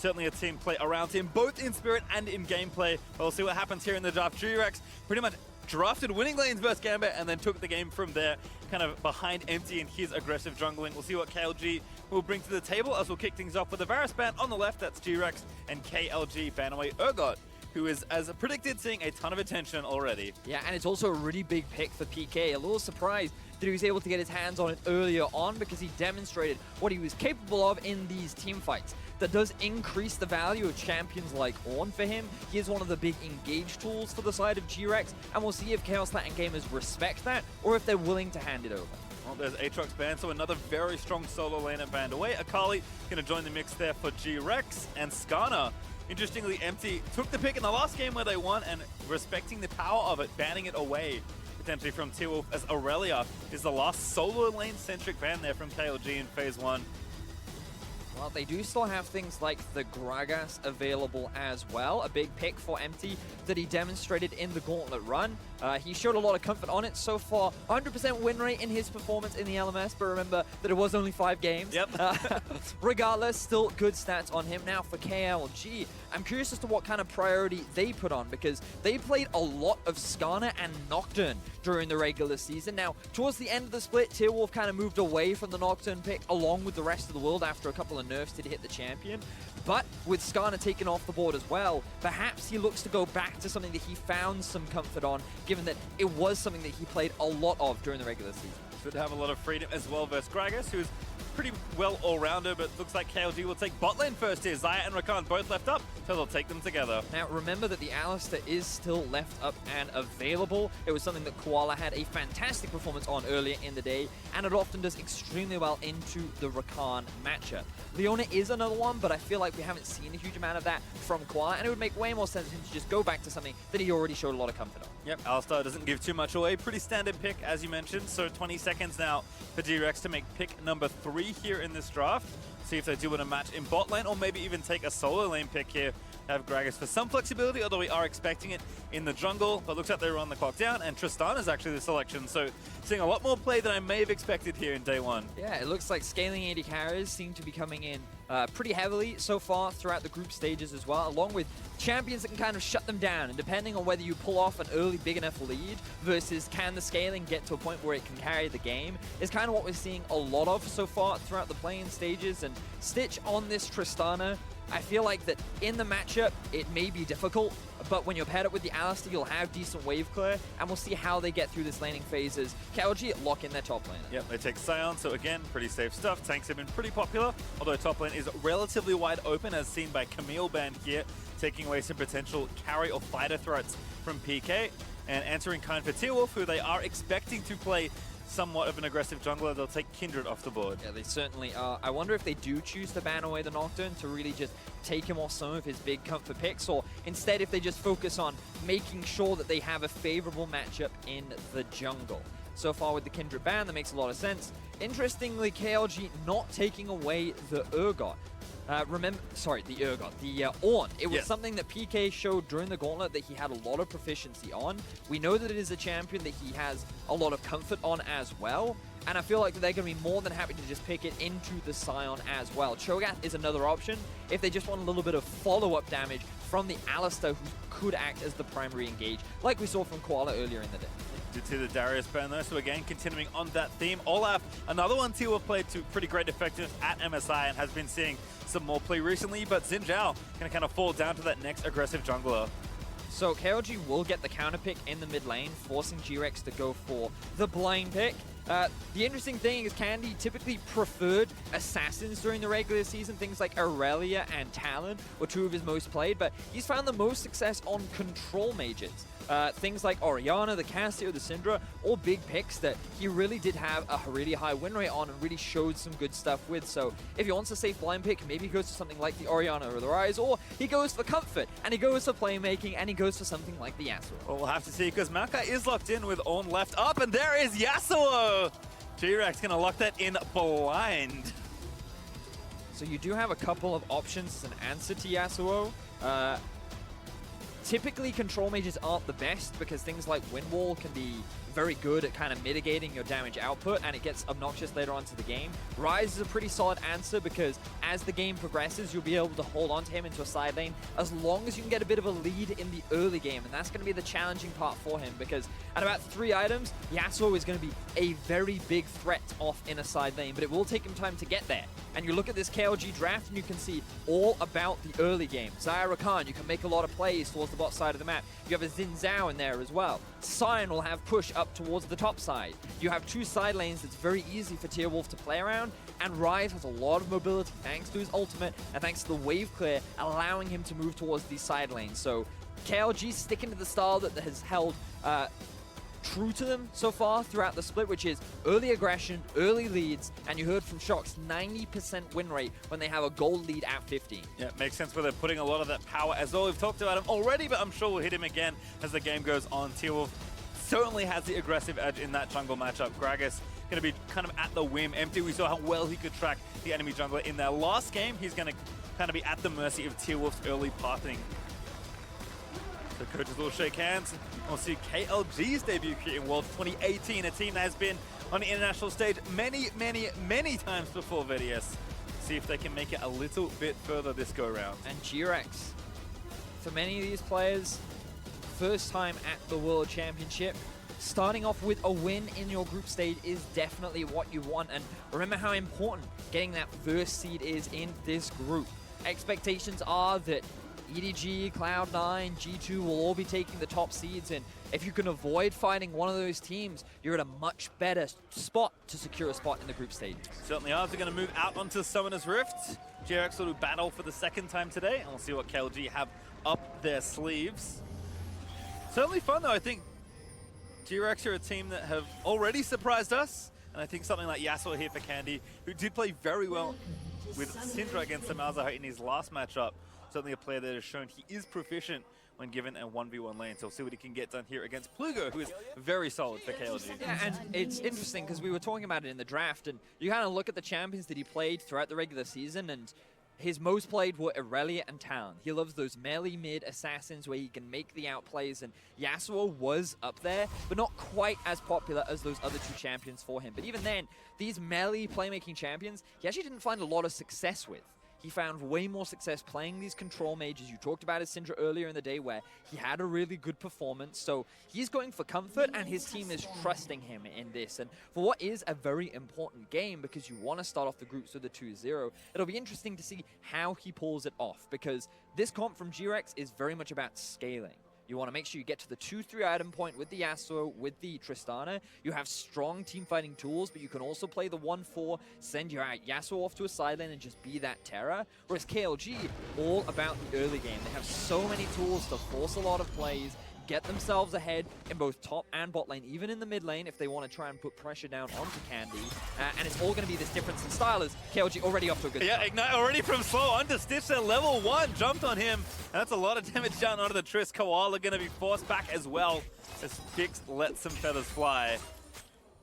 certainly a team play around him, both in spirit and in gameplay. We'll see what happens here in the draft. GRX pretty much drafted winning lanes versus Gambit and then took the game from there, kind of behind Empty in his aggressive jungling. We'll see what KLG will bring to the table as we'll kick things off with the Varus ban on the left. That's GRX and KLG ban away Urgot, who is, as predicted, seeing a ton of attention already. Yeah, and it's also a really big pick for PK. A little surprised that he was able to get his hands on it earlier on because he demonstrated what he was capable of in these team fights. That does increase the value of champions like Ornn for him. He is one of the big engage tools for the side of GRX, and we'll see if Chaos Latin gamers respect that or if they're willing to hand it over. Well, there's Aatrox banned, so another very strong solo laner banned away. Akali going to join the mix there for GRX, and Skarner, interestingly, Empty took the pick in the last game where they won, and respecting the power of it, banning it away potentially from T-Wolf, as Aurelia is the last solo lane-centric ban there from KLG in Phase 1. Well, they do still have things like the Gragas available as well. A big pick for Empty that he demonstrated in the Gauntlet run. He showed a lot of comfort on it so far. 100% win rate in his performance in the LMS, but remember that it was only 5 games. Yep. Regardless, still good stats on him. Now for KLG, I'm curious as to what kind of priority they put on, because they played a lot of Skarner and Nocturne during the regular season. Now, towards the end of the split, Tearwolf kind of moved away from the Nocturne pick along with the rest of the world after a couple of nerfs did hit the champion. But with Skarner taken off the board as well, perhaps he looks to go back to something that he found some comfort on, given that it was something that he played a lot of during the regular season. Should have a lot of freedom as well versus Gragas, who's pretty well all-rounder, but looks like KLG will take bot lane first here. Xayah and Rakan both left up, so they'll take them together. Now, remember that the Alistar is still left up and available. It was something that Koala had a fantastic performance on earlier in the day, and it often does extremely well into the Rakan matchup. Leona is another one, but I feel like we haven't seen a huge amount of that from Koala, and it would make way more sense for him to just go back to something that he already showed a lot of comfort on. Yep, Alistar doesn't give too much away. Pretty standard pick, as you mentioned. So 20 seconds now for GRX to make pick number 3 here in this draft. See if they do want to match in bot lane, or maybe even take a solo lane pick here. Have Gragas for some flexibility, although we are expecting it in the jungle. But looks like they run the clock down, and Tristan is actually the selection. So seeing a lot more play than I may have expected here in day 1. Yeah, it looks like scaling AD carries seem to be coming in pretty heavily so far throughout the group stages as well, along with champions that can kind of shut them down. And depending on whether you pull off an early big enough lead versus can the scaling get to a point where it can carry the game, is kind of what we're seeing a lot of so far throughout the play-in stages. And Stitch on this Tristana, I feel like that in the matchup, it may be difficult, but when you're paired up with the Alistar, you'll have decent wave clear, and we'll see how they get through this laning phases. KLG lock in their top laner. Yep, they take Sion, so again, pretty safe stuff. Tanks have been pretty popular, although top lane is relatively wide open, as seen by Camille band here, taking away some potential carry or fighter threats from PK, and answering kind for Tearwolf, who they are expecting to play somewhat of an aggressive jungler. They'll take Kindred off the board. Yeah, they certainly are. I wonder if they do choose to ban away the Nocturne to really just take him off some of his big comfort picks, or instead if they just focus on making sure that they have a favorable matchup in the jungle. So far with the Kindred ban, that makes a lot of sense. Interestingly, KLG not taking away the Urgot. The Ornn. It was something that PK showed during the Gauntlet that he had a lot of proficiency on. We know that it is a champion that he has a lot of comfort on as well, and I feel like they're going to be more than happy to just pick it into the Sion as well. Cho'Gath is another option if they just want a little bit of follow-up damage from the Alistar, who could act as the primary engage, like we saw from Koala earlier in the day. Did see the Darius ban though, so again, continuing on that theme. Olaf, another one T-Wolf played to pretty great effectiveness at MSI and has been seeing some more play recently, but Xin Zhao can kind of fall down to that next aggressive jungler. So KLG will get the counter pick in the mid lane, forcing GRX to go for the blind pick. The interesting thing is Candy typically preferred assassins during the regular season. Things like Aurelia and Talon were 2 of his most played, but he's found the most success on control mages. Things like Orianna, the Cassio, the Syndra, all big picks that he really did have a really high win rate on and really showed some good stuff with. So if he wants a safe blind pick, maybe he goes to something like the Orianna or the Ryze, or he goes for comfort, and he goes for playmaking, and he goes for something like the Yasuo. Well, we'll have to see, because Maokai is locked in with Ornn left up, and there is Yasuo! GRX gonna lock that in blind. So you do have a couple of options as an answer to Yasuo. Typically, control mages aren't the best because things like Wind Wall can be very good at kind of mitigating your damage output, and it gets obnoxious later on to the game. Rise is a pretty solid answer because as the game progresses, you'll be able to hold on to him into a side lane as long as you can get a bit of a lead in the early game, and that's going to be the challenging part for him because at about 3 items, Yasuo is going to be a very big threat off in a side lane, but it will take him time to get there. And you look at this KLG draft and you can see all about the early game. Zyra Khan, you can make a lot of plays towards the bot side of the map. You have a Xin Zhao in there as well. Sion will have push up towards the top side. You have 2 side lanes that's very easy for Tier Wolf to play around, and Rise has a lot of mobility thanks to his ultimate and thanks to the wave clear allowing him to move towards these side lanes. So KLG sticking to the style that has held true to them so far throughout the split, which is early aggression, early leads, and you heard from Shock's 90% win rate when they have a gold lead at 15. Yeah, it makes sense where they're putting a lot of that power as well. We've talked about him already, but I'm sure we'll hit him again as the game goes on. Tier Wolf certainly has the aggressive edge in that jungle matchup. GRX going to be kind of at the whim. Empty, we saw how well he could track the enemy jungler in their last game. He's going to kind of be at the mercy of Tier Wolf's early pathing. The coaches will shake hands. We'll see KLG's debut here in Worlds 2018, a team that has been on the international stage many times before VDS. See if they can make it a little bit further this go round. And GRX, for many of these players, first time at the World Championship, starting off with a win in your group stage is definitely what you want. And remember how important getting that first seed is in this group. Expectations are that EDG, Cloud9, G2 will all be taking the top seeds, and if you can avoid fighting one of those teams, you're at a much better spot to secure a spot in the group stage. Certainly are. They're going to move out onto Summoner's Rift. GRX will do battle for the second time today, and we'll see what KLG have up their sleeves. Certainly fun, though. I think GRX are a team that have already surprised us, and I think something like Yasuo here for Candy, who did play very well with Syndra against Malzahar in his last matchup. Certainly a player that has shown he is proficient when given a 1v1 lane. So we'll see what he can get done here against Plugo, who is very solid for KLG. Yeah, and it's interesting because we were talking about it in the draft, and you kind of look at the champions that he played throughout the regular season, and his most played were Irelia and Talon. He loves those melee mid assassins where he can make the outplays, and Yasuo was up there, but not quite as popular as those other 2 champions for him. But even then, these melee playmaking champions, he actually didn't find a lot of success with. He found way more success playing these control mages. You talked about his Syndra earlier in the day where he had a really good performance. So he's going for comfort and his team is trusting him in this. And for what is a very important game because you want to start off the groups with a 2-0, it'll be interesting to see how he pulls it off because this comp from GRX is very much about scaling. You want to make sure you get to the 2-3 item point with the Yasuo, with the Tristana. You have strong team fighting tools, but you can also play the 1-4, send your Yasuo off to a side lane and just be that terror. Whereas KLG, all about the early game. They have so many tools to force a lot of plays, get themselves ahead in both top and bot lane, even in the mid lane if they want to try and put pressure down onto Candy. And it's all going to be this difference in style as KLG already off to a good start. Yeah, Ignite already from slow under Stitch at level 1, jumped on him. And that's a lot of damage down onto the Triss. Koala going to be forced back as well as Fix lets some feathers fly.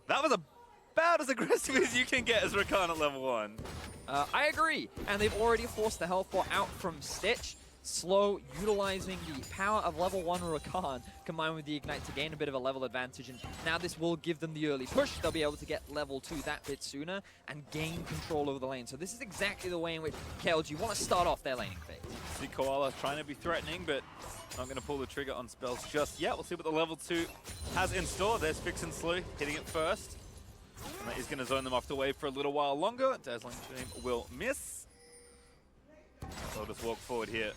That was about as aggressive as you can get as Rakan at level 1. I agree, and they've already forced the health bar out from Stitch. Slow, utilizing the power of level 1 Rakan combined with the Ignite to gain a bit of a level advantage, and now this will give them the early push. They'll be able to get level 2 that bit sooner and gain control over the lane. So this is exactly the way in which KLG want to start off their laning phase. See Koala trying to be threatening, but not going to pull the trigger on spells just yet. We'll see what the level 2 has in store. There's Fix and Slew hitting it first. And that is going to zone them off the wave for a little while longer. Dazzling Gleam will miss. So I'll just walk forward here.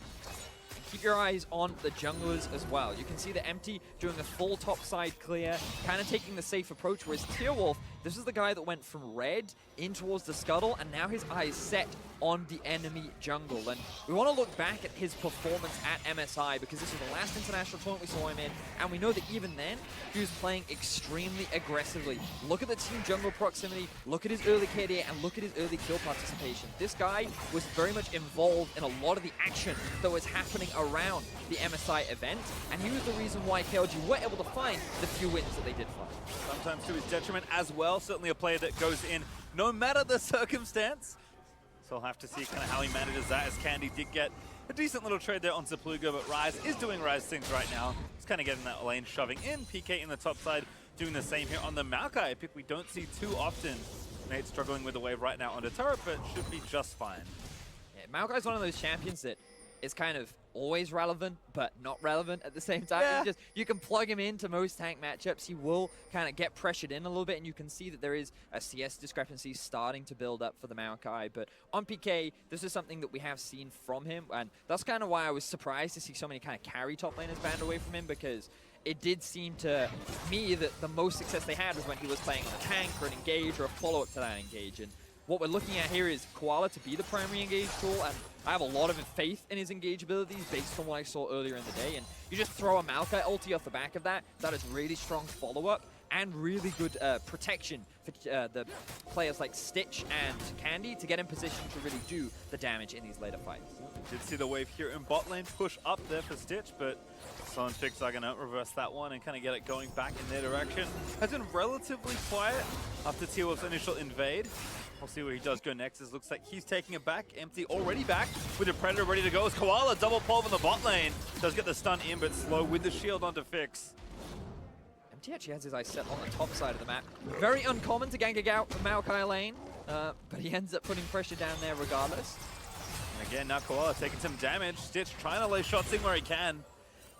Keep your eyes on the junglers as well. You can see the Empty doing a full top side clear, kind of taking the safe approach, whereas Tier Wolf, this is the guy that went from red in towards the scuttle, and now his eyes set on the enemy jungle. And we want to look back at his performance at MSI because this was the last international tournament we saw him in, and we know that even then, he was playing extremely aggressively. Look at the team jungle proximity, look at his early KDA, and look at his early kill participation. This guy was very much involved in a lot of the action that was happening around the MSI event, and he was the reason why KLG were able to find the few wins that they did find. Sometimes to his detriment as well. Certainly a player that goes in no matter the circumstance. So I'll have to see kind of how he manages that, as Candy did get A decent little trade there onto Plugo, but Rise is doing Rise things right now. He's kind of getting that lane shoving in. PK in the top side doing the same here on the Maokai pick we don't see too often. Nate struggling with the wave right now on the turret, but should be just fine. Yeah, Maokai's one of those champions that is kind of always relevant, but not relevant at the same time. Yeah. You can plug him into most tank matchups. He will kind of get pressured in a little bit, and you can see that there is a CS discrepancy starting to build up for the Maokai. But on PK, this is something that we have seen from him, and that's kind of why I was surprised to see so many kind of carry top laners banned away from him, because it did seem to me that the most success they had was when he was playing on a tank or an engage or a follow-up to that engage. And what we're looking at here is Koala to be the primary engage tool, and I have a lot of faith in his engage abilities based on what I saw earlier in the day. And you just throw a Maokai ulti off the back of that. That is really strong follow-up and really good protection for the players like Stitch and Candy to get in position to really do the damage in these later fights. Did see the wave here in bot lane push up there for Stitch, but Solon Fix are going to reverse that one and kind of get it going back in their direction. Has been relatively quiet after T-Wolf's initial invade. We'll see where he does go next. It looks like he's taking it back. Empty already back with the Predator ready to go. As Koala double pull in the bot lane. Does get the stun in, but slow with the shield onto Fix. Empty actually has his eyes set on the top side of the map. Very uncommon to gank out from Maokai lane, but he ends up putting pressure down there regardless. And again, now Koala taking some damage. Stitch trying to lay shots in where he can.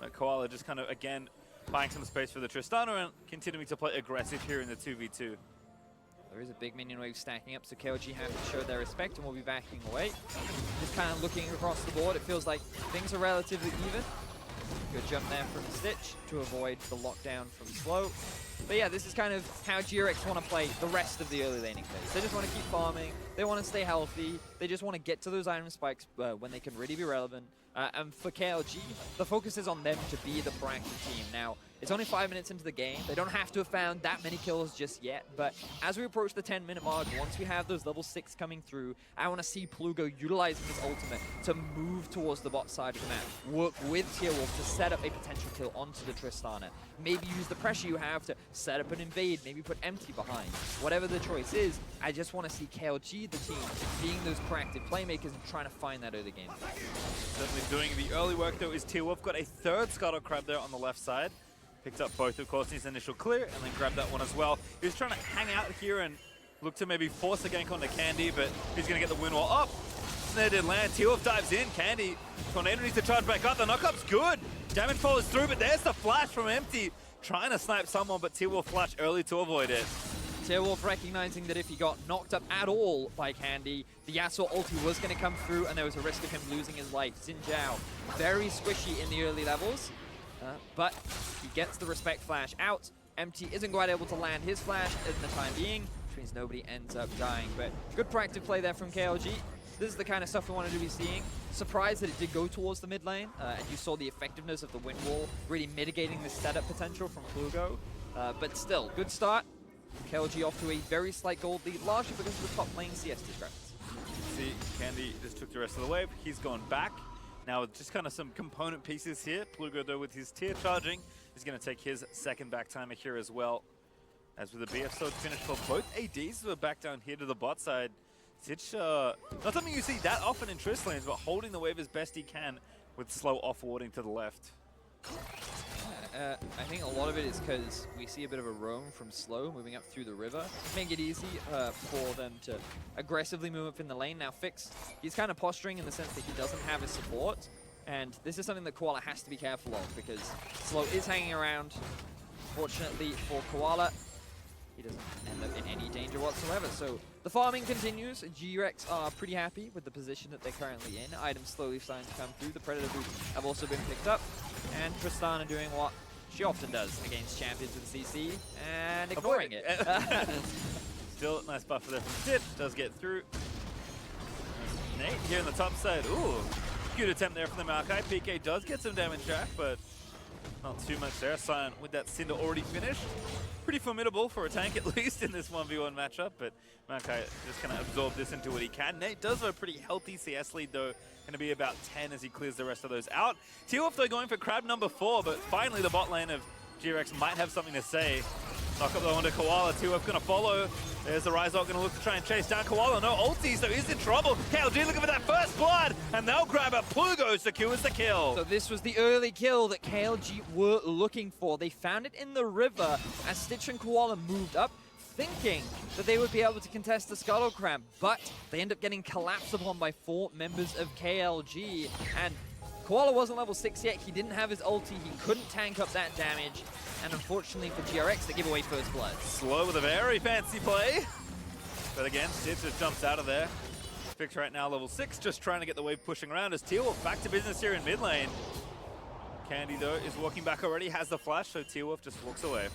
But Koala just kind of, again, buying some space for the Tristana and continuing to play aggressive here in the 2v2. There is a big minion wave stacking up, so KLG have to show their respect and will be backing away. Just kind of looking across the board, it feels like things are relatively even. Good jump there from Stitch to avoid the lockdown from Slow. But yeah, this is kind of how GRX want to play the rest of the early laning phase. They just want to keep farming, they want to stay healthy, they just want to get to those item spikes when they can really be relevant. And for KLG, the focus is on them to be the proactive team. Now, it's only 5 minutes into the game. They don't have to have found that many kills just yet, but as we approach the 10-minute mark, once we have those level 6 coming through, I want to see Plugo utilizing his ultimate to move towards the bot side of the map, work with T-Wolf to set up a potential kill onto the Tristana. Maybe use the pressure you have to set up an invade, maybe put Empty behind. Whatever the choice is, I just want to see KLG, the team, being those proactive playmakers and trying to find that early game. Certainly doing the early work though is T-Wolf. Got a third Scuttle Crab there on the left side. Picked up both, of course, in his initial clear, and then grabbed that one as well. He was trying to hang out here and look to maybe force a gank onto Candy, but he's going to get the wind wall up. Snare did land. T-Wolf dives in. Candy, Tornado needs to charge back up. The knockup's good. Damage follows through, but there's the flash from Empty. Trying to snipe someone, but T-Wolf flash early to avoid it. T-Wolf recognizing that if he got knocked up at all by Candy, the Yasuo ulti was going to come through and there was a risk of him losing his life. Xin Zhao, very squishy in the early levels, but he gets the respect flash out. Empty isn't quite able to land his flash in the time being, which means nobody ends up dying. But good proactive play there from KLG. This is the kind of stuff we wanted to be seeing. Surprised that it did go towards the mid lane, and you saw the effectiveness of the wind wall really mitigating the setup potential from Plugo. But still, good start. KLG off to a very slight gold lead, largely because of the top lane CS discrepancy. See, Candy just took the rest of the wave. He's gone back. Now with just kind of some component pieces here. Plugo, though, with his tier charging, is going to take his second back timer here as well. As with the BF sword finish for both ADs who are back down here to the bot side. Stitch, not something you see that often in Triss lanes, but holding the wave as best he can with slow off-warding to the left. I think a lot of it is because we see a bit of a roam from Slow moving up through the river. Make it easy for them to aggressively move up in the lane. Now Fix, he's kind of posturing in the sense that he doesn't have his support. And this is something that Koala has to be careful of because Slow is hanging around. Fortunately for Koala, he doesn't end up in any danger whatsoever. So the farming continues. GRX are pretty happy with the position that they're currently in. Items slowly starting to come through. The Predator boots have also been picked up. And Tristana doing what she often does against champions with CC and ignoring it. Still, nice buffer there from Stitch. Does get through. Nate here on the top side. Ooh, good attempt there from the Maokai. PK does get some damage back, but not too much there. Sion with that Cinder already finished. Pretty formidable for a tank, at least, in this 1v1 matchup, but Maokai just kind of absorb this into what he can. Nate does have a pretty healthy CS lead, though. Going to be about 10 as he clears the rest of those out. T-Wolf, though, going for crab number 4, but finally the bot lane of GRX might have something to say. Knock up though onto Koala. T-Wolf going to follow. There's the Rise Ult going to look to try and chase down Koala. No ulti, so he's in trouble. KLG looking for that first blood, and they'll grab it. Plugo secures the kill. So this was the early kill that KLG were looking for. They found it in the river as Stitch and Koala moved up, thinking that they would be able to contest the Scuttle Crab, but they end up getting collapsed upon by 4 members of KLG. And Koala wasn't level 6 yet. He didn't have his ulti. He couldn't tank up that damage. And unfortunately for GRX, they give away first blood. Slow with a very fancy play. But again, Stitch just jumps out of there. Fix right now level 6, just trying to get the wave pushing around as T-Wolf back to business here in mid lane. Candy, though, is walking back already, has the flash, so T-Wolf just walks away.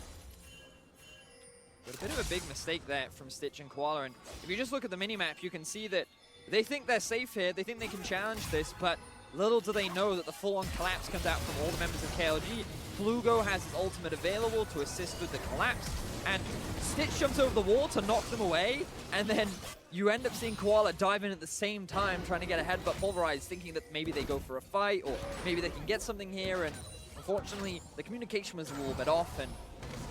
But a bit of a big mistake there from Stitch and Koala. And if you just look at the minimap, you can see that they think they're safe here. They think they can challenge this, but little do they know that the full-on collapse comes out from all the members of KLG. Plugo has his ultimate available to assist with the collapse, and Stitch jumps over the wall to knock them away, and then you end up seeing Koala dive in at the same time, trying to get a headbutt pulverized, thinking that maybe they go for a fight, or maybe they can get something here, and unfortunately, the communication was a little bit off, and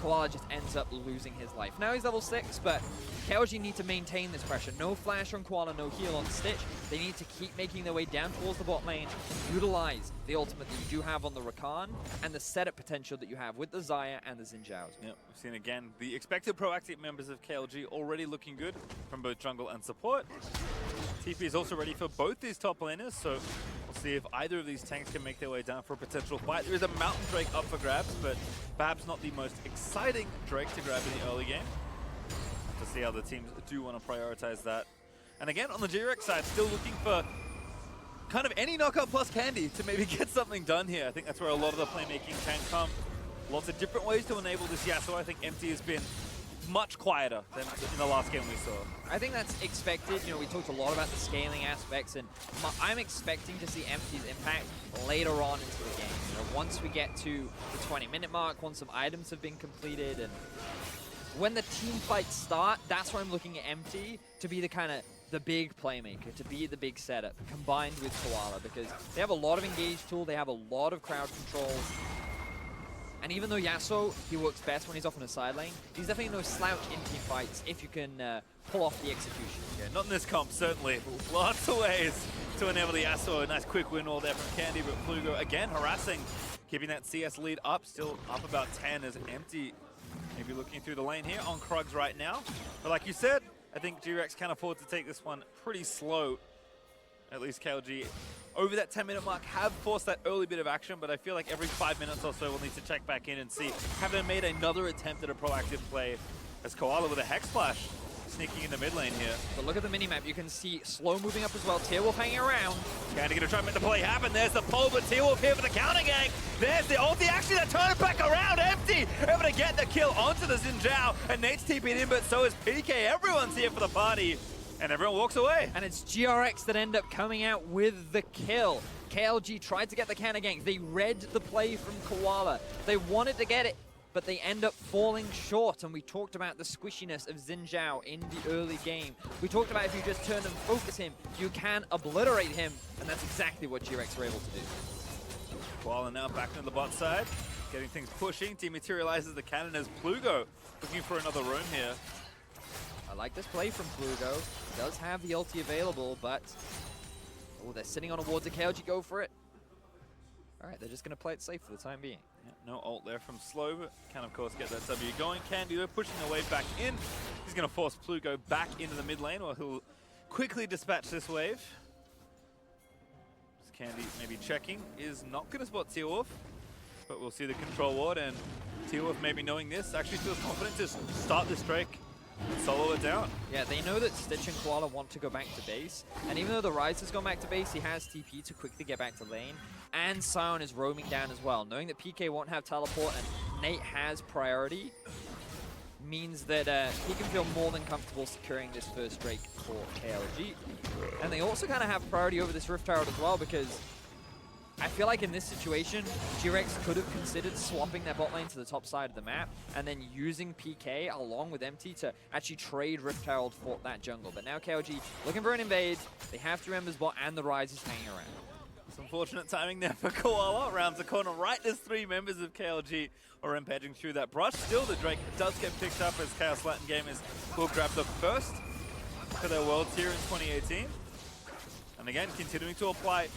Koala just ends up losing his life. Now he's level 6, but KLG need to maintain this pressure. No flash on Koala, no heal on Stitch. They need to keep making their way down towards the bot lane, utilize the ultimate that you do have on the Rakan, and the setup potential that you have with the Xayah and the Xin Zhaos. Yep, we've seen again the expected proactive members of KLG already looking good from both jungle and support. TP is also ready for both these top laners, so we'll see if either of these tanks can make their way down for a potential fight. There is a Mountain Drake up for grabs, but perhaps not the most exciting Drake to grab in the early game. Have to see how the teams do want to prioritize that. And again, on the GRX side, still looking for kind of any knockout plus Candy to maybe get something done here. I think that's where a lot of the playmaking can come. Lots of different ways to enable this Yasuo. I think Empty has been much quieter than in the last game we saw. I think that's expected. You know, we talked a lot about the scaling aspects, and I'm expecting to see Empty's impact later on into the game. You know, once we get to the 20-minute mark, once some items have been completed, and when the team fights start, that's where I'm looking at Empty to be the kind of the big playmaker, to be the big setup, combined with Koala, because they have a lot of engage tool, they have a lot of crowd control. And even though Yasuo, he works best when he's off on a side lane, he's definitely no slouch in team fights if you can pull off the execution. Yeah, not in this comp, certainly. Lots of ways to enable the Yasuo. A nice quick win all there from Candy, but Plugo again harassing, keeping that CS lead up, still up about 10 as Empty maybe looking through the lane here on Krugs right now. But like you said, I think GRX can afford to take this one pretty slow. At least KLG over that 10-minute mark have forced that early bit of action, but I feel like every 5 minutes or so we'll need to check back in and see, have they made another attempt at a proactive play as Koala with a Hex Splash sneaking in the mid lane here. But look at the minimap, you can see Slow moving up as well, T-Wolf hanging around. Candy gonna try and make the play happen. There's the pull, but T-Wolf here for the counter gang. There's the ulti, actually they turn it back around, Empty able to get the kill onto the Xin Zhao, and Nate's TP'd in, but so is PK. Everyone's here for the party. And everyone walks away. And it's GRX that end up coming out with the kill. KLG tried to get the counter gank. They read the play from Koala. They wanted to get it, but they end up falling short. And we talked about the squishiness of Xin Zhao in the early game. We talked about if you just turn and focus him, you can obliterate him. And that's exactly what GRX were able to do. Koala now back to the bot side, getting things pushing. Dematerializes the cannon as Plugo looking for another roam here. I like this play from Plugo. He does have the ulti available, but oh, they're sitting on a ward. To KLG go for it? All right, they're just going to play it safe for the time being. Yeah, no ult there from Slow, but can of course get that W going. Candy pushing the wave back in. He's going to force Plugo back into the mid lane, or he'll quickly dispatch this wave. Candy maybe checking, is not going to spot T-Wolf, but we'll see the control ward, and T-Wolf maybe knowing this actually feels confident to start this Drake. Solo it down. Yeah, they know that Stitch and Koala want to go back to base, and even though the Rise has gone back to base, he has TP to quickly get back to lane, and Sion is roaming down as well. Knowing that PK won't have teleport and Nate has priority means that he can feel more than comfortable securing this first Drake for KLG. And they also kind of have priority over this Rift Herald as well, because I feel like in this situation, GRX could have considered swapping their bot lane to the top side of the map and then using PK along with MT to actually trade Rift Herald for that jungle. But now KLG looking for an invade. They have 3 members bot and the Rise is hanging around. Some Unfortunate timing there for Koala. Rounds the corner right as 3 members of KLG are rampaging through that brush. Still, the Drake does get picked up as Chaos Latin Gamers will grab the first for their Worlds here in 2018. And again, continuing to apply,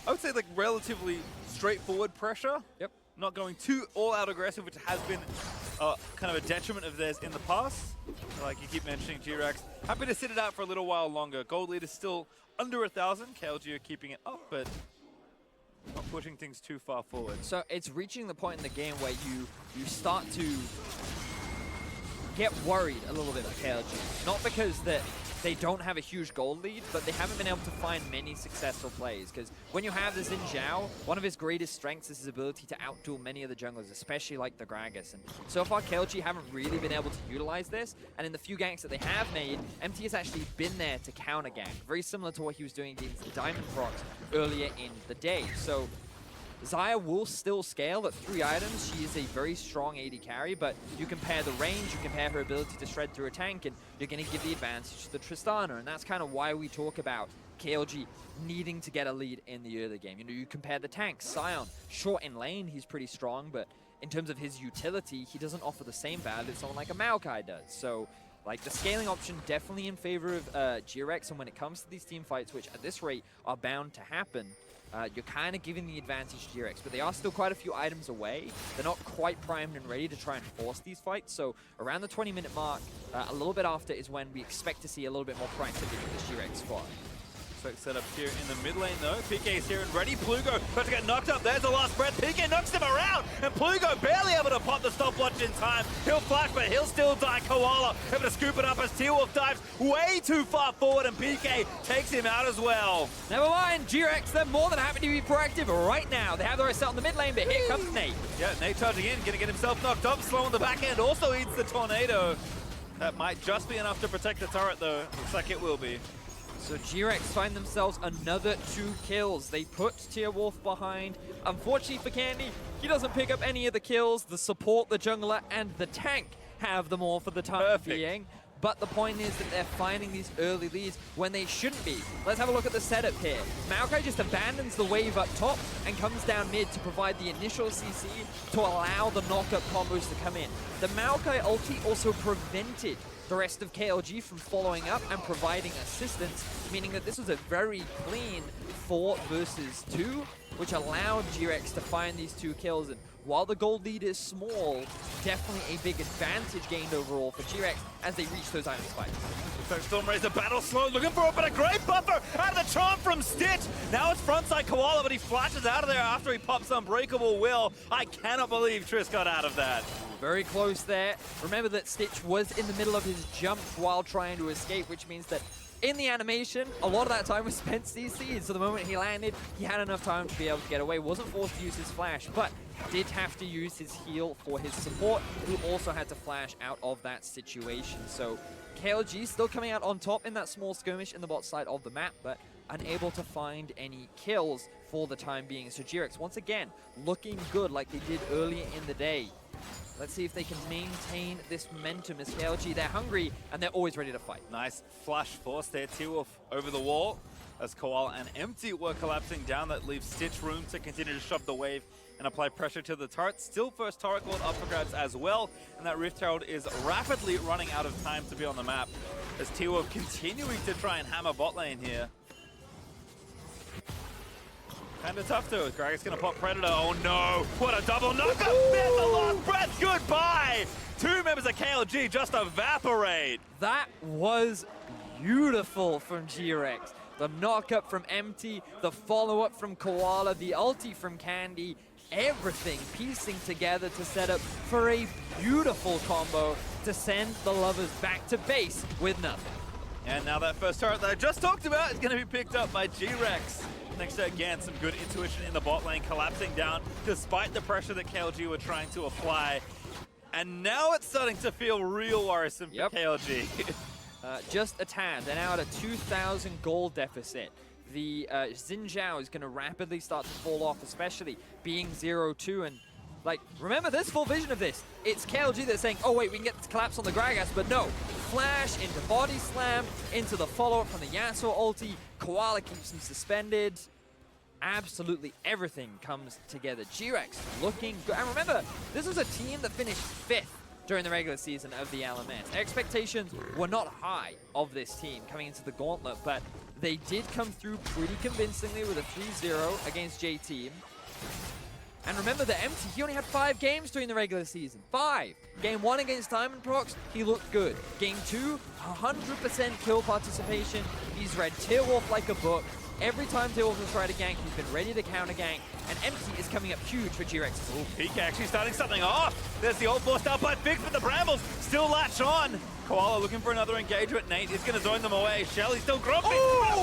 I would say, like relatively straightforward pressure. Yep. Not going too all-out aggressive, which has been kind of a detriment of theirs in the past. Like you keep mentioning, GRX happy to sit it out for a little while longer. Gold lead is still under 1,000. KLG are keeping it up, but not pushing things too far forward. So it's reaching the point in the game where you start to get worried a little bit for KLG. Not because they don't have a huge gold lead, but they haven't been able to find many successful plays. Because when you have this in Zhao, one of his greatest strengths is his ability to outduel many of the junglers, especially like the Gragas. And so far, KLG haven't really been able to utilize this. And in the few ganks that they have made, MT has actually been there to counter gank. Very similar to what he was doing against the Diamond Procs earlier in the day. So Xayah will still scale at 3 items. She is a very strong AD carry, but you compare the range, you compare her ability to shred through a tank, and you're going to give the advantage to the Tristana. And that's kind of why we talk about KLG needing to get a lead in the early game. You know, you compare the tanks. Sion, short in lane, he's pretty strong, but in terms of his utility, he doesn't offer the same value that someone like a Maokai does. So, like, the scaling option definitely in favor of GRX, and when it comes to these team fights, which at this rate are bound to happen, you're kind of giving the advantage to GRX, but they are still quite a few items away. They're not quite primed and ready to try and force these fights, so around the 20-minute mark, a little bit after is when we expect to see a little bit more proactivity from this GRX squad. Smoke set up here in the mid lane though. PK is here and ready. Plugo about to get knocked up. There's the last breath. PK knocks him around, and Plugo barely able to pop the stopwatch in time. He'll flash, but he'll still die. Koala able to scoop it up as T-Wolf dives way too far forward, and PK takes him out as well. Never mind, GRX, they're more than happy to be proactive right now. They have the rest out in the mid lane, but here comes Nate. Yeah, Nate charging in, gonna get himself knocked up. Slow on the back end, also eats the tornado. That might just be enough to protect the turret though. Looks like it will be. So GRX find themselves another 2 kills. They put T-Wolf behind. Unfortunately for Candy, he doesn't pick up any of the kills. The support, the jungler, and the tank have them all for the time being. But the point is that they're finding these early leads when they shouldn't be. Let's have a look at the setup here. Maokai just abandons the wave up top and comes down mid to provide the initial CC to allow the knockup combos to come in. The Maokai ulti also prevented the rest of KLG from following up and providing assistance, meaning that this was a very clean 4 versus 2, which allowed GRX to find these 2 kills. And while the gold lead is small, definitely a big advantage gained overall for GRX as they reach those item spikes. So Stormraiser battle slow, looking for it, but a great buffer out of the charm from Stitch. Now it's frontside Koala, but he flashes out of there after he pops Unbreakable Will. I cannot believe Triss got out of that. Very close there. Remember that Stitch was in the middle of his jump while trying to escape, which means that in the animation, a lot of that time was spent CC'd. So the moment he landed, he had enough time to be able to get away. Wasn't forced to use his flash, but did have to use his heal for his support, who also had to flash out of that situation. So KLG still coming out on top in that small skirmish in the bot side of the map, but unable to find any kills for the time being. So GRX, once again, looking good like they did earlier in the day. Let's see if they can maintain this momentum as KLG. They're hungry, and they're always ready to fight. Nice flash force there. T-Wolf over the wall as Koala and Empty were collapsing down. That leaves Stitch room to continue to shove the wave and apply pressure to the turret. Still first turret gold up for grabs as well. And that Rift Herald is rapidly running out of time to be on the map as T-Wolf continuing to try and hammer bot lane here. Kind of tough though. Gragas gonna pop Predator. Oh no! What a double knockup! There's the last breath. Goodbye. 2 members of KLG just evaporate. That was beautiful from GRX. The knockup from Empty, the follow-up from Koala, the ulti from Candy, everything piecing together to set up for a beautiful combo to send the lovers back to base with nothing. And now that first turret that I just talked about is going to be picked up by GRX. Next to, again, some good intuition in the bot lane, collapsing down despite the pressure that KLG were trying to apply. And now it's starting to feel real worrisome for KLG. Just a tad. They're now at a 2,000 gold deficit. The Xin Zhao is going to rapidly start to fall off, especially being 0-2. And, like, remember this full vision of this. It's KLG that's saying, oh, wait, we can get this collapse on the Gragas, but no. Flash into body slam, into the follow-up from the Yasuo ulti. Koala keeps him suspended. absolutely everything comes together. GRX looking good. And remember, this was a team that finished 5th during the regular season of the LMS. Expectations were not high of this team coming into the gauntlet, but they did come through pretty convincingly with a 3-0 against J-Team. And remember that Empty, he only had 5 games during the regular season. 5. Game 1 against Diamond Prox, he looked good. Game 2, 100% kill participation. He's read Tearwolf like a book. Every time Tearwolf has tried to gank, he's been ready to counter gank. And Empty is coming up huge for GRX. Ooh, Peak actually starting something off. There's the old forced out by Fix, but the Brambles still latch on. Koala looking for another engagement. Nate is going to zone them away. Shelly still grumpy.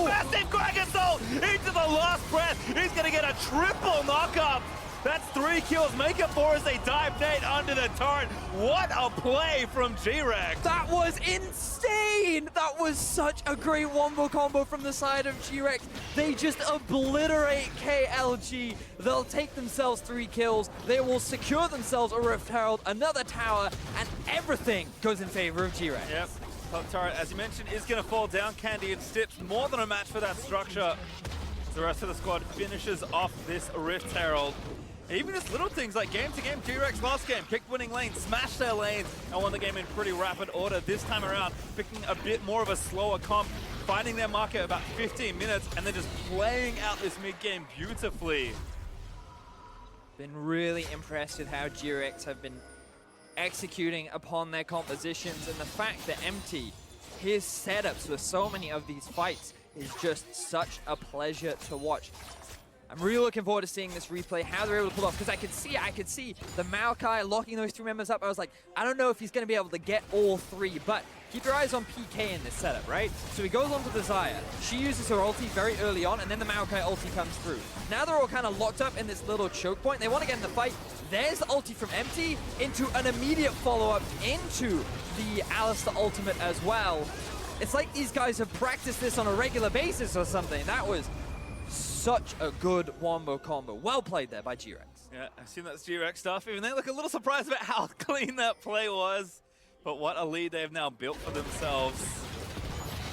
Massive Dragon Soul into the last breath. He's going to get a triple knock-up. That's 3 kills. Make up for as they dive Nate under the turret. What a play from GRX. That was insane! That was such a great wombo combo from the side of GRX. They just obliterate KLG. They'll take themselves 3 kills. They will secure themselves a Rift Herald, another tower, and everything goes in favor of GRX. Yep. Top turret, as you mentioned, is going to fall down. Candy and Stitch, more than a match for that structure. The rest of the squad finishes off this Rift Herald. Even just little things like game-to-game, GRX last game, picked winning lanes, smashed their lanes, and won the game in pretty rapid order. This time around, picking a bit more of a slower comp, finding their market about 15 minutes, and then just playing out this mid-game beautifully. Been really impressed with how GRX have been executing upon their compositions, and the fact that Empty, his setups for so many of these fights is just such a pleasure to watch. I'm really looking forward to seeing this replay, how they're able to pull off, because I could see the Maokai locking those 3 members up. I was like, I don't know if he's going to be able to get all 3, but keep your eyes on PK in this setup, right? So he goes on to the Xayah. She uses her ulti very early on, and then the Maokai ulti comes through. Now they're all kind of locked up in this little choke point. They want to get in the fight. There's the ulti from Empty into an immediate follow-up into the Alistar ultimate as well. It's like these guys have practiced this on a regular basis or something. That was such a good wombo combo. Well played there by GRX. Yeah, I assume that's GRX stuff. Even they look a little surprised about how clean that play was. But what a lead they have now built for themselves.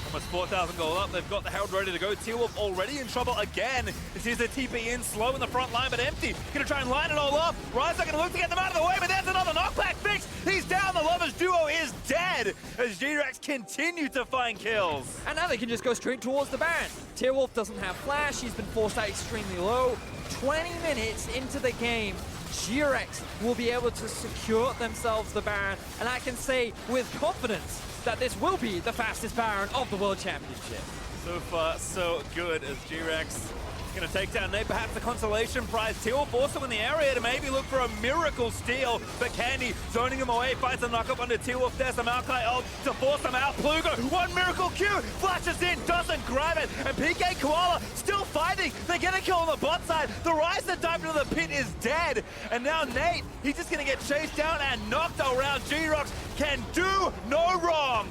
Almost 4,000 gold up. They've got the Herald ready to go. Tearwolf already in trouble again. It sees the TP in slow in the front line, but Empty going to try and line it all up. Rise not going to look to get them out of the way, but there's another knockback fix. He's down. The Lovers duo is dead as GRX continue to find kills. And now they can just go straight towards the Baron. Tearwolf doesn't have flash. He's been forced out extremely low. 20 minutes into the game, GRX will be able to secure themselves the Baron. And I can say with confidence that this will be the fastest Baron of the World Championship. So far, so good as GRX going to take down Nate, perhaps the consolation prize. Tearwolf also in the area to maybe look for a miracle steal, but Candy zoning him away, finds a knock-up under Tearwolf. There's the Maokai ult to force them out. Plugo, one miracle Q, flashes in, doesn't grab it, and PK Koala still fighting. They get a kill on the bot side. The Rise that dived into the pit is dead, and now Nate, he's just going to get chased down and knocked around. GRX can do no wrong.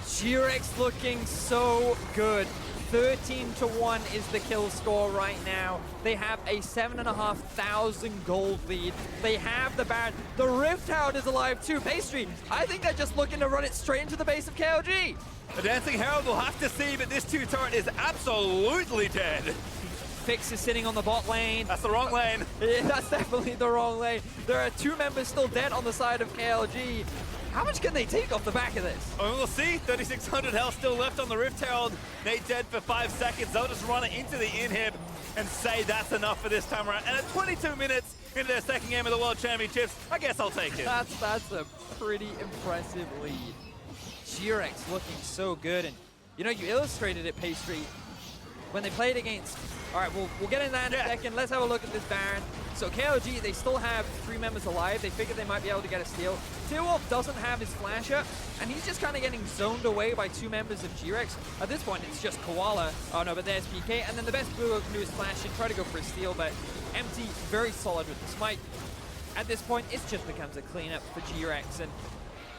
GRX looking so good. 13-1 is the kill score right now. They have a 7,500 gold lead. They have the Baron. The Rift Herald is alive too. Pastry, I think they're just looking to run it straight into the base of KLG. The Dancing Herald will have to see, but this 2 turret is absolutely dead. Fix is sitting on the bot lane. That's the wrong lane. Yeah, that's definitely the wrong lane. There are 2 members still dead on the side of KLG. How much can they take off the back of this? Oh, we'll see. 3,600 health still left on the Rift Herald. Nate dead for 5 seconds. They'll just run it into the inhib and say that's enough for this time around. And at 22 minutes into their second game of the World Championships, I guess I'll take it. That's a pretty impressive lead. GRX looking so good. And, you know, you illustrated it, Pastry, when they played against... All right, we'll get in that in a second. Let's have a look at this Baron. So KLG, they still have 3 members alive. They figured they might be able to get a steal. Tearwolf doesn't have his flash up, and he's just kind of getting zoned away by 2 members of GRX. At this point, it's just Koala. Oh no, but there's PK, and then the best Blue can do is flash and try to go for a steal, but Empty, very solid with the smite. At this point, it just becomes a cleanup for GRX, and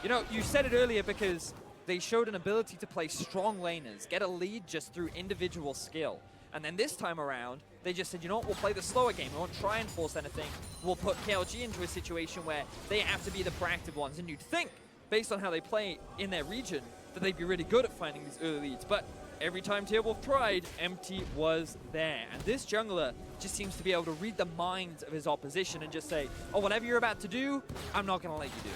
you know, you said it earlier because they showed an ability to play strong laners, get a lead just through individual skill. And then this time around, they just said, you know what, we'll play the slower game. We won't try and force anything. We'll put KLG into a situation where they have to be the proactive ones. And you'd think, based on how they play in their region, that they'd be really good at finding these early leads. But every time Tearwolf tried, Empty was there. And this jungler just seems to be able to read the minds of his opposition and just say, oh, whatever you're about to do, I'm not going to let you do it.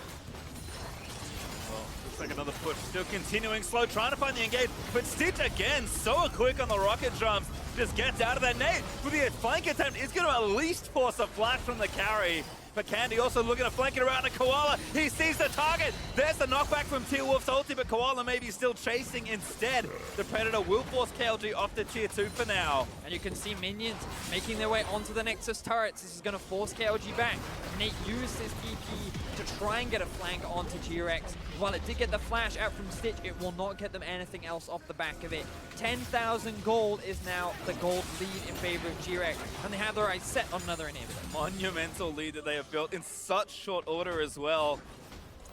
Well, looks like another push, still continuing slow, trying to find the engage, but Stitch again, so quick on the rocket jumps, just gets out of there. Nate, with the flank attempt, is going to at least force a flash from the carry. But Candy also looking to flank it around to Koala. He sees the target. There's the knockback from Tearwolf's ulti, but Koala maybe still chasing instead. The Predator will force KLG off to tier 2 for now. And you can see minions making their way onto the Nexus turrets. This is going to force KLG back. Nate used his TP to try and get a flank onto GRX. While it did get the flash out from Stitch, it will not get them anything else off the back of it. 10,000 gold is now the gold lead in favor of GRX, and they have their eyes set on another inhibitor. Monumental lead that they have built in such short order as well.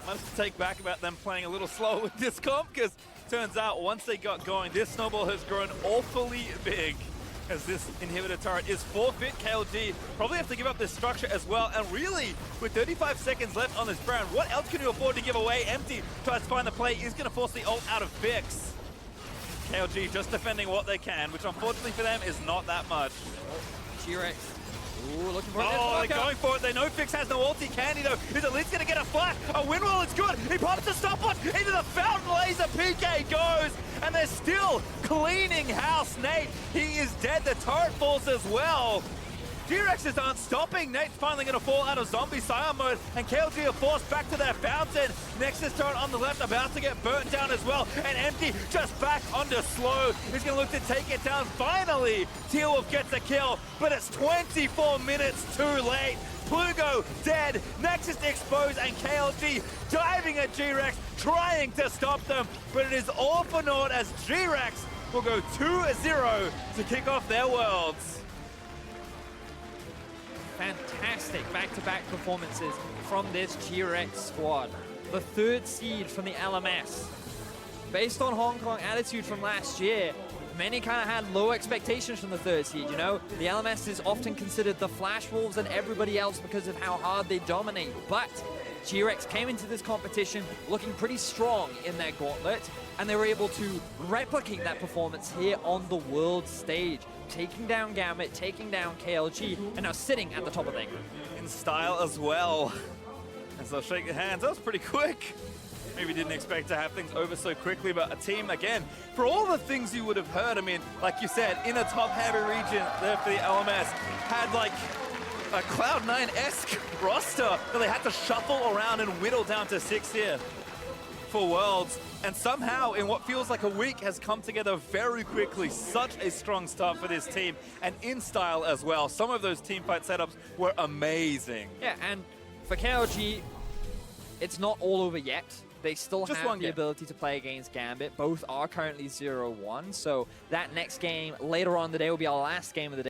I must take back about them playing a little slower with this comp, because turns out once they got going, this snowball has grown awfully big. As this inhibitor turret is forfeit, KLG probably have to give up this structure as well. And really, with 35 seconds left on this round, what else can you afford to give away? Empty tries to find the play, is going to force the ult out of Fix. KLG just defending what they can, which unfortunately for them is not that much. GRX. Ooh, looking for it. Oh, they're going for it. They know Fix has no ulti. Candy, though, is at least going to get a flash. A wind wall is good. He pops a stopwatch into the fountain laser. PK goes, and they're still cleaning house. Nate, he is dead. The turret falls as well. GRXs aren't stopping. Nate's finally going to fall out of zombie Scion mode, and KLG are forced back to their fountain. Nexus turret on the left about to get burnt down as well, and Empty just back onto slow. He's going to look to take it down. Finally, Tearwolf gets a kill, but it's 24 minutes too late. Plugo dead, Nexus exposed, and KLG diving at GRX, trying to stop them, but it is all for naught as GRX will go 2-0 to kick off their worlds. Fantastic back-to-back performances from this GRX squad. The third seed from the LMS. Based on Hong Kong attitude from last year, many kind of had low expectations from the third seed, you know? The LMS is often considered the Flash Wolves and everybody else because of how hard they dominate. But GRX came into this competition looking pretty strong in their gauntlet, and they were able to replicate that performance here on the world stage, taking down Gambit, taking down KLG, and now sitting at the top of their group. In style as well. And so shake your hands, that was pretty quick. Maybe didn't expect to have things over so quickly, but a team, again, for all the things you would have heard, I mean, like you said, in a top-heavy region there for the LMS, had like a Cloud9-esque roster that they had to shuffle around and whittle down to 6 here for Worlds. And somehow, in what feels like a week, has come together very quickly. Such a strong start for this team, and in style as well. Some of those teamfight setups were amazing. Yeah, and for KLG, it's not all over yet. They still have the ability to play against Gambit. Both are currently 0-1, so that next game later on in the day will be our last game of the day.